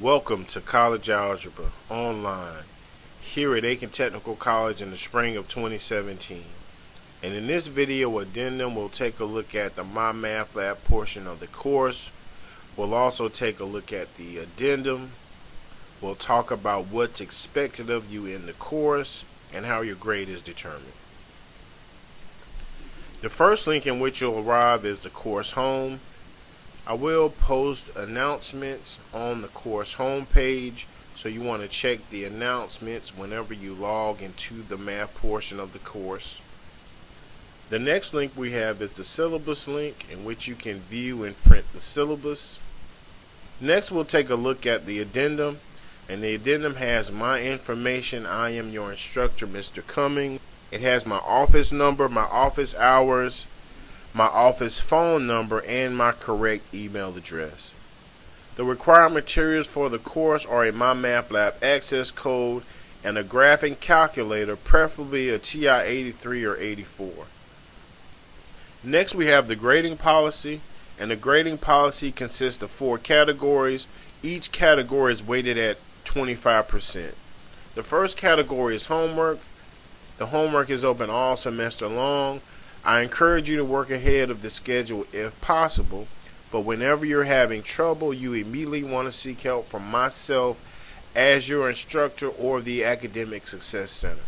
Welcome to College Algebra Online here at Aiken Technical College in the spring of 2017. And in this video addendum, we'll take a look at the My Math Lab portion of the course. We'll also take a look at the addendum. We'll talk about what's expected of you in the course and how your grade is determined. The first link in which you'll arrive is the course home. I will post announcements on the course homepage, so you want to check the announcements whenever you log into the math portion of the course. The next link we have is the syllabus link, in which you can view and print the syllabus. Next, we'll take a look at the addendum, and the addendum has my information. I am your instructor, Mr. Cumming. It has my office number, my office hours, my office phone number, and my correct email address. The required materials for the course are a My Math Lab access code and a graphing calculator, preferably a TI-83 or 84. Next, we have the grading policy, and the grading policy consists of 4 categories. Each category is weighted at 25%. The first category is homework. The homework is open all semester long. I encourage you to work ahead of the schedule if possible, but whenever you're having trouble, you immediately want to seek help from myself as your instructor or the Academic Success Center.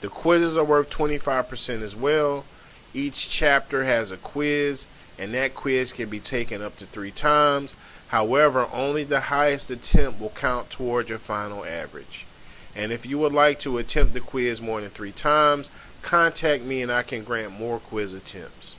The quizzes are worth 25% as well. Each chapter has a quiz, and that quiz can be taken up to 3 times. However, only the highest attempt will count toward your final average. And if you would like to attempt the quiz more than 3 times, contact me and I can grant more quiz attempts.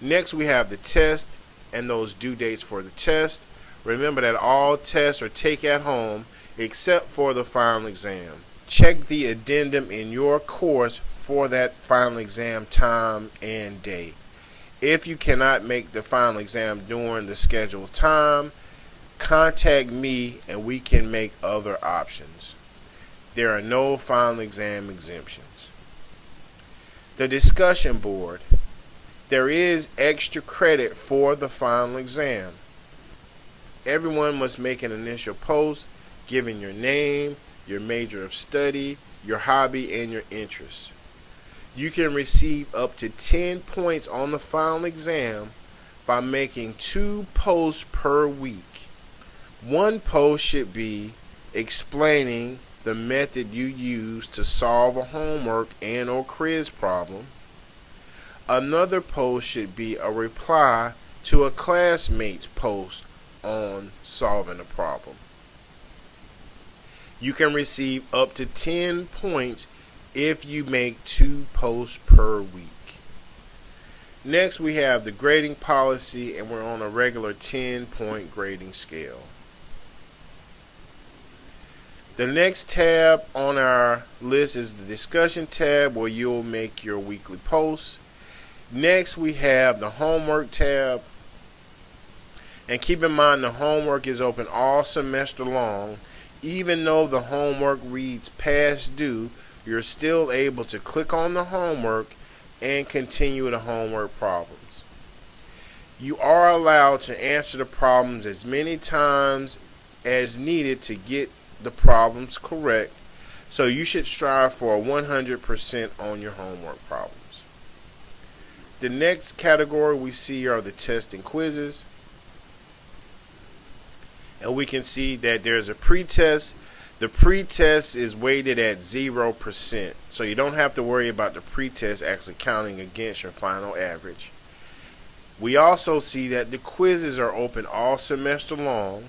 Next, we have the test and those due dates for the test. Remember that all tests are taken at home except for the final exam. Check the addendum in your course for that final exam time and date. If you cannot make the final exam during the scheduled time, contact me and we can make other options. There are no final exam exemptions. The discussion board. There is extra credit for the final exam. Everyone must make an initial post giving your name, your major of study, your hobby, and your interests. You can receive up to 10 points on the final exam by making 2 posts per week. One post should be explaining the method you use to solve a homework and or quiz problem. Another post should be a reply to a classmate's post on solving a problem. You can receive up to 10 points if you make 2 posts per week. Next, we have the grading policy, and we're on a regular 10-point grading scale. The next tab on our list is the discussion tab, where you'll make your weekly posts. Next, we have the homework tab. And keep in mind, the homework is open all semester long. Even though the homework reads past due, you're still able to click on the homework and continue the homework problems. You are allowed to answer the problems as many times as needed to get the problems correct, so you should strive for 100% on your homework problems. The next category we see are the tests and quizzes, and we can see that there's a pretest. The pretest is weighted at 0%, so you don't have to worry about the pretest actually counting against your final average. We also see that the quizzes are open all semester long.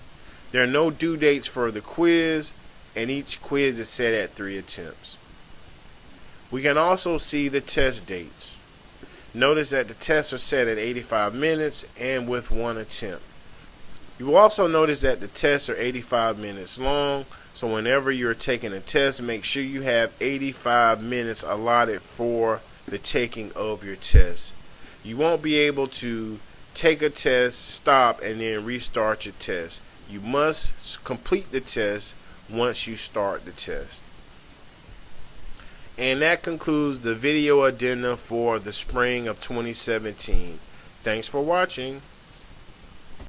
There are no due dates for the quiz, and each quiz is set at 3 attempts. We can also see the test dates. Notice that the tests are set at 85 minutes and with 1 attempt. You will also notice that the tests are 85 minutes long, so whenever you're taking a test, make sure you have 85 minutes allotted for the taking of your test. You won't be able to take a test, stop, and then restart your test. You must complete the test once you start the test. And that concludes the video addendum for the spring of 2017. Thanks for watching.